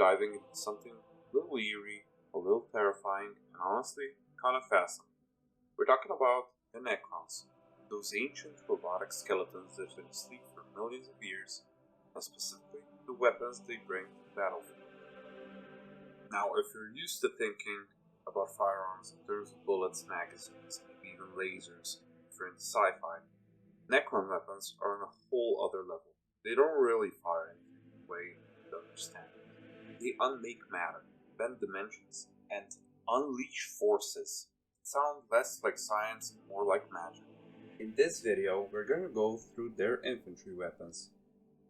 diving into something a little eerie, a little terrifying, and honestly, kind of fascinating. We're talking about the Necrons, those ancient robotic skeletons that have been asleep for millions of years, and specifically the weapons they bring to the battlefield. Now, if you're used to thinking about firearms in terms of bullets, magazines, maybe even lasers, if you're into sci-fi, Necron weapons are on a whole other level. They don't really fire anything the way you understand it. They unmake matter, bend dimensions, and unleash forces. It sounds less like science and more like magic. In this video, we're going to go through their infantry weapons.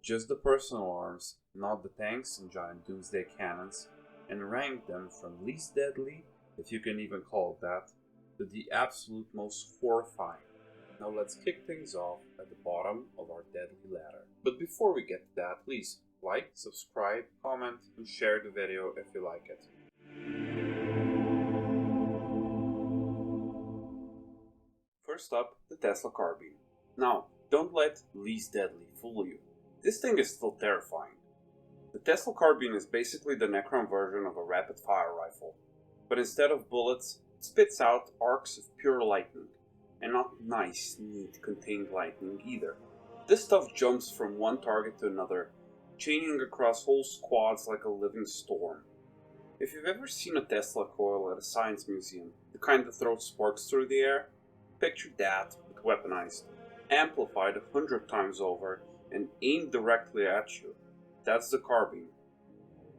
Just the personal arms, not the tanks and giant doomsday cannons, and rank them from least deadly, if you can even call it that, to the absolute most horrifying. Now let's kick things off at the bottom of our deadly ladder. But before we get to that, please like, subscribe, comment, and share the video if you like it. First up, the Tesla carbine. Now, don't let least deadly fool you. This thing is still terrifying. The Tesla carbine is basically the Necron version of a rapid fire rifle, but instead of bullets, it spits out arcs of pure lightning. And not nice, neat, contained lightning either. This stuff jumps from one target to another, chaining across whole squads like a living storm. If you've ever seen a Tesla coil at a science museum, the kind that throws sparks through the air, picture that, but weaponized, amplified 100 times over, and aimed directly at you. That's the carbine.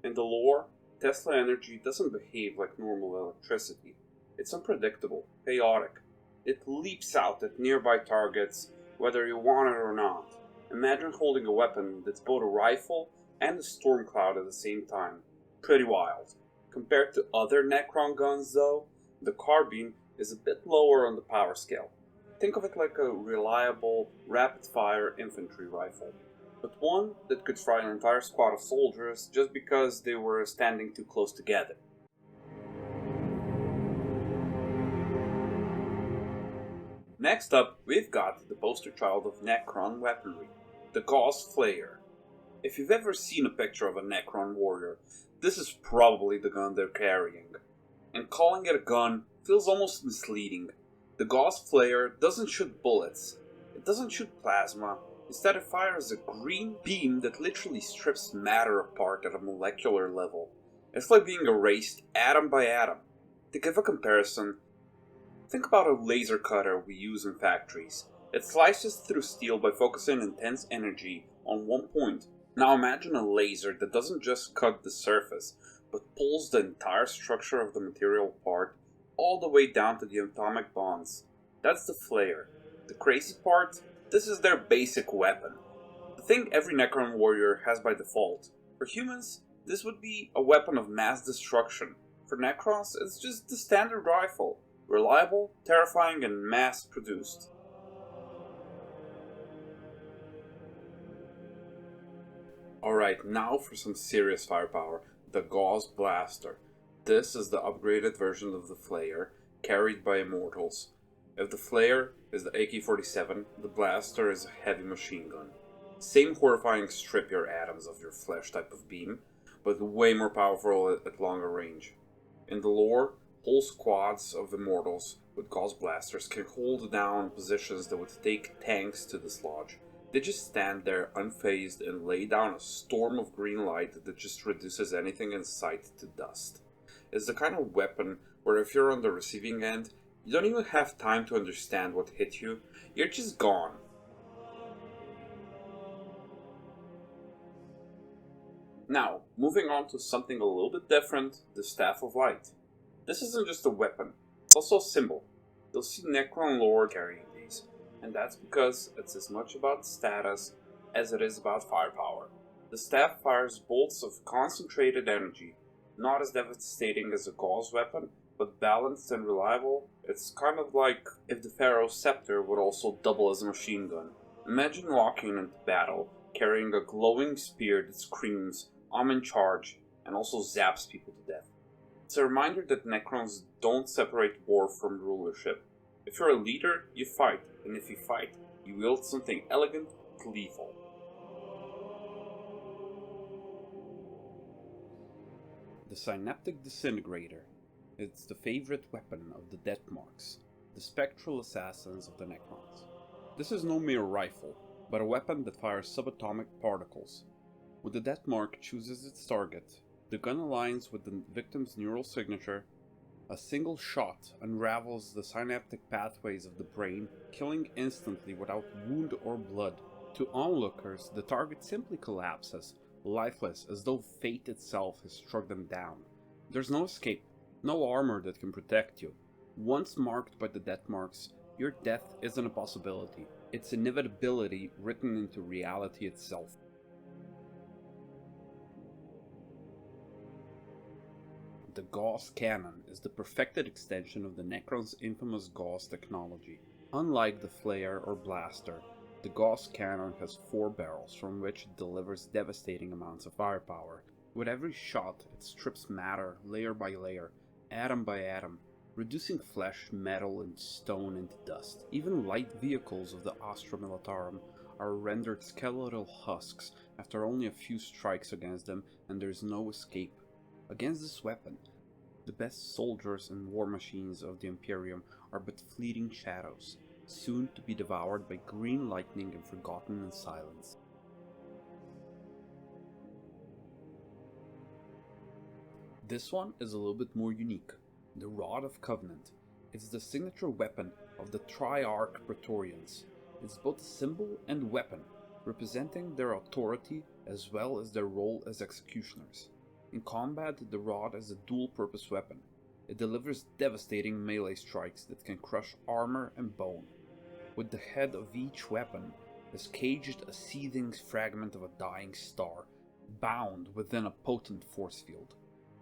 In the lore, Tesla energy doesn't behave like normal electricity. It's unpredictable, chaotic. It leaps out at nearby targets, whether you want it or not. Imagine holding a weapon that's both a rifle and a storm cloud at the same time. Pretty wild. Compared to other Necron guns though, the carbine is a bit lower on the power scale. Think of it like a reliable, rapid-fire infantry rifle, but one that could fry an entire squad of soldiers just because they were standing too close together. Next up, we've got the poster child of Necron weaponry, the Gauss Flayer. If you've ever seen a picture of a Necron warrior, this is probably the gun they're carrying. And calling it a gun feels almost misleading. The Gauss Flayer doesn't shoot bullets, it doesn't shoot plasma, instead it fires a green beam that literally strips matter apart at a molecular level. It's like being erased atom by atom. To give a comparison, think about a laser cutter we use in factories. It slices through steel by focusing intense energy on one point. Now imagine a laser that doesn't just cut the surface, but pulls the entire structure of the material apart, all the way down to the atomic bonds. That's the Flayer. The crazy part? This is their basic weapon. The thing every Necron warrior has by default. For humans, this would be a weapon of mass destruction. For Necrons, it's just the standard rifle. Reliable, terrifying, and mass-produced. Alright, now for some serious firepower. The Gauss Blaster. This is the upgraded version of the Flayer, carried by Immortals. If the Flayer is the AK-47, the Blaster is a heavy machine gun. Same horrifying strip your atoms of your flesh type of beam, but way more powerful at longer range. In the lore, whole squads of Immortals with Gauss Blasters can hold down positions that would take tanks to dislodge. They just stand there unfazed and lay down a storm of green light that just reduces anything in sight to dust. It's the kind of weapon where if you're on the receiving end, you don't even have time to understand what hit you, you're just gone. Now, moving on to something a little bit different, the Staff of Light. This isn't just a weapon, it's also a symbol. You'll see Necron lore carrying these, and that's because it's as much about status as it is about firepower. The staff fires bolts of concentrated energy, not as devastating as a Gauss weapon, but balanced and reliable. It's kind of like if the Pharaoh's scepter would also double as a machine gun. Imagine walking into battle, carrying a glowing spear that screams, "I'm in charge," and also zaps people to death. It's a reminder that Necrons don't separate war from rulership. If you're a leader, you fight, and if you fight, you wield something elegant but lethal. The synaptic disintegrator is the favorite weapon of the Deadliest, the spectral assassins of the Necrons. This is no mere rifle, but a weapon that fires subatomic particles. When the Deadmark chooses its target, the gun aligns with the victim's neural signature. A single shot unravels the synaptic pathways of the brain, killing instantly without wound or blood. To onlookers, the target simply collapses, lifeless, as though fate itself has struck them down. There's no escape, no armor that can protect you. Once marked by the Deadmarks, your death isn't a possibility, it's inevitability written into reality itself. The Gauss cannon is the perfected extension of the Necron's infamous Gauss technology. Unlike the flare or blaster, the Gauss cannon has 4 barrels from which it delivers devastating amounts of firepower. With every shot, it strips matter layer by layer, atom by atom, reducing flesh, metal, and stone into dust. Even light vehicles of the Astra Militarum are rendered skeletal husks after only a few strikes against them, and there's no escape. Against this weapon, the best soldiers and war machines of the Imperium are but fleeting shadows, soon to be devoured by green lightning and forgotten in silence. This one is a little bit more unique. The Rod of Covenant. It's the signature weapon of the Triarch Praetorians. It's both a symbol and weapon, representing their authority as well as their role as executioners. In combat, the Rod is a dual-purpose weapon. It delivers devastating melee strikes that can crush armor and bone. With the head of each weapon is caged a seething fragment of a dying star, bound within a potent force field.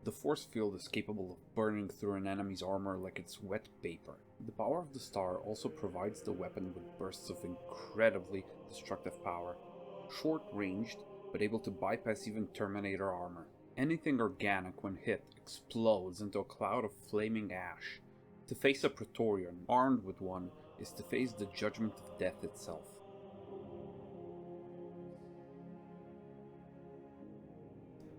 The force field is capable of burning through an enemy's armor like it's wet paper. The power of the star also provides the weapon with bursts of incredibly destructive power, short-ranged but able to bypass even Terminator armor. Anything organic when hit explodes into a cloud of flaming ash. To face a Praetorian armed with one is to face the judgment of death itself.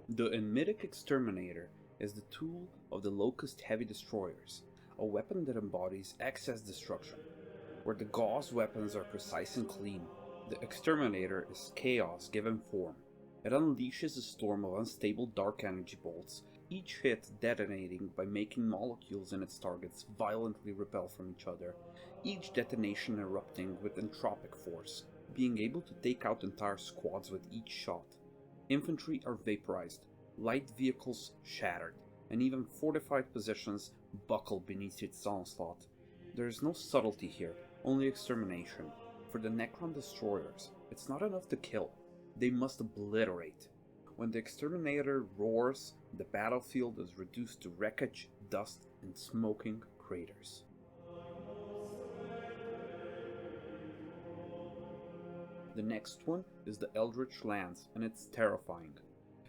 The Enmitic Exterminator is the tool of the Locust Heavy Destroyers, a weapon that embodies excess destruction. Where the Gauss weapons are precise and clean, the Exterminator is chaos given form. It unleashes a storm of unstable dark energy bolts, each hit detonating by making molecules in its targets violently repel from each other, each detonation erupting with entropic force, being able to take out entire squads with each shot. Infantry are vaporized, light vehicles shattered, and even fortified positions buckle beneath its onslaught. There is no subtlety here, only extermination. For the Necron destroyers, it's not enough to kill. They must obliterate. When the Exterminator roars, the battlefield is reduced to wreckage, dust, and smoking craters. The next one is the Eldritch Lance, and it's terrifying.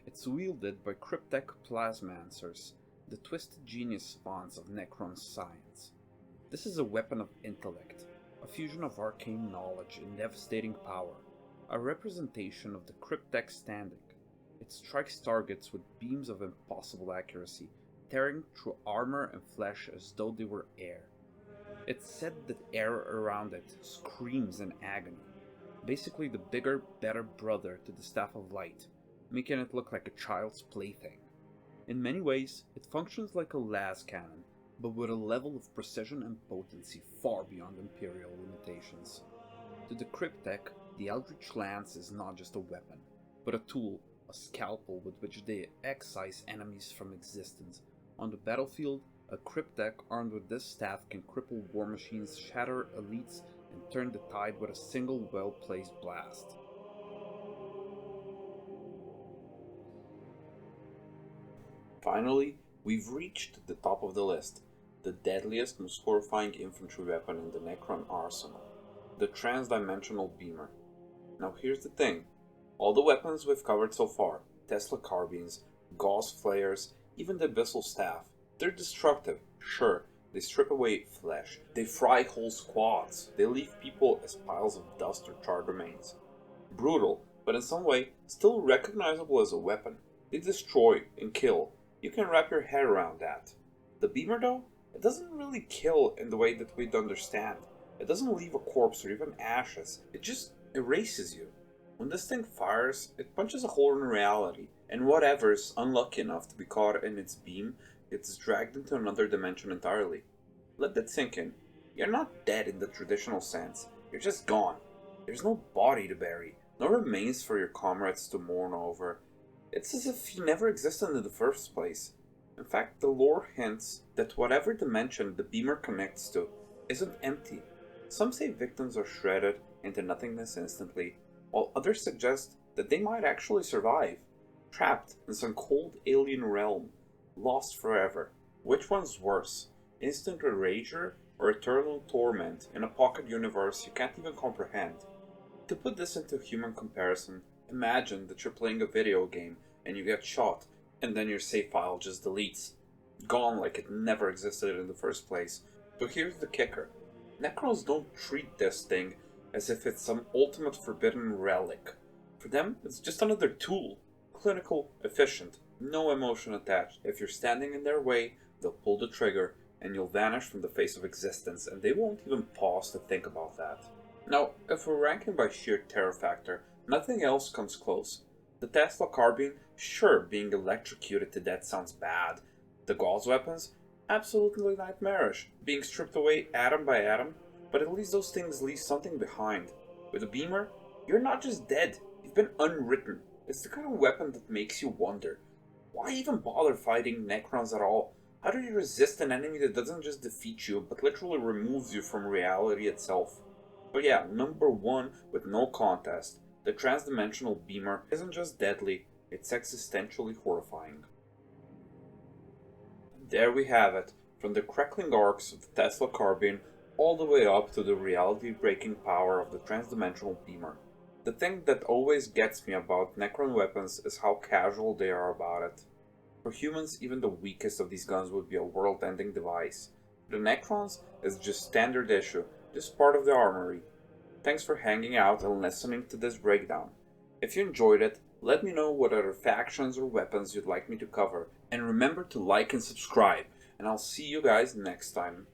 It's wielded by Cryptek Plasmancers, the twisted genius savants of Necron's science. This is a weapon of intellect, a fusion of arcane knowledge and devastating power. A representation of the Cryptek standing. It strikes targets with beams of impossible accuracy, tearing through armor and flesh as though they were air. It's said that air around it screams in agony. Basically the bigger, better brother to the Staff of Light, making it look like a child's plaything. In many ways, it functions like a las cannon, but with a level of precision and potency far beyond Imperial limitations. To the Cryptek, the Eldritch Lance is not just a weapon, but a tool, a scalpel with which they excise enemies from existence. On the battlefield, a Cryptek armed with this staff can cripple war machines, shatter elites, and turn the tide with a single well-placed blast. Finally, we've reached the top of the list, the deadliest, most horrifying infantry weapon in the Necron arsenal, the transdimensional beamer. Now here's the thing, all the weapons we've covered so far, Tesla carbines, Gauss flares, even the abyssal staff, they're destructive, sure, they strip away flesh, they fry whole squads, they leave people as piles of dust or charred remains. Brutal, but in some way still recognizable as a weapon. They destroy and kill, you can wrap your head around that. The beamer though, it doesn't really kill in the way that we'd understand. It doesn't leave a corpse or even ashes, it just erases you. When this thing fires, it punches a hole in reality, and whatever's unlucky enough to be caught in its beam gets dragged into another dimension entirely. Let that sink in. You're not dead in the traditional sense, you're just gone. There's no body to bury, no remains for your comrades to mourn over. It's as if you never existed in the first place. In fact, the lore hints that whatever dimension the beamer connects to isn't empty. Some say victims are shredded into nothingness instantly, while others suggest that they might actually survive, trapped in some cold alien realm, lost forever. Which one's worse? Instant erasure or eternal torment in a pocket universe you can't even comprehend? To put this into human comparison, imagine that you're playing a video game and you get shot, and then your save file just deletes. Gone like it never existed in the first place. So here's the kicker. Necrons don't treat this thing as if it's some ultimate forbidden relic. For them, it's just another tool. Clinical, efficient, no emotion attached. If you're standing in their way, they'll pull the trigger and you'll vanish from the face of existence, and they won't even pause to think about that. Now, if we're ranking by sheer terror factor, nothing else comes close. The Tesla carbine, sure, being electrocuted to death sounds bad. The Gauss weapons, absolutely nightmarish, being stripped away atom by atom, but at least those things leave something behind. With a beamer, you're not just dead, you've been unwritten. It's the kind of weapon that makes you wonder, why even bother fighting Necrons at all? How do you resist an enemy that doesn't just defeat you, but literally removes you from reality itself? But yeah, number one with no contest, the transdimensional beamer isn't just deadly, it's existentially horrifying. There we have it, from the crackling arcs of the Tesla carbine all the way up to the reality-breaking power of the transdimensional beamer. The thing that always gets me about Necron weapons is how casual they are about it. For humans, even the weakest of these guns would be a world-ending device. The Necrons is just standard issue, just part of the armory. Thanks for hanging out and listening to this breakdown. If you enjoyed it, let me know what other factions or weapons you'd like me to cover, and remember to like and subscribe, and I'll see you guys next time.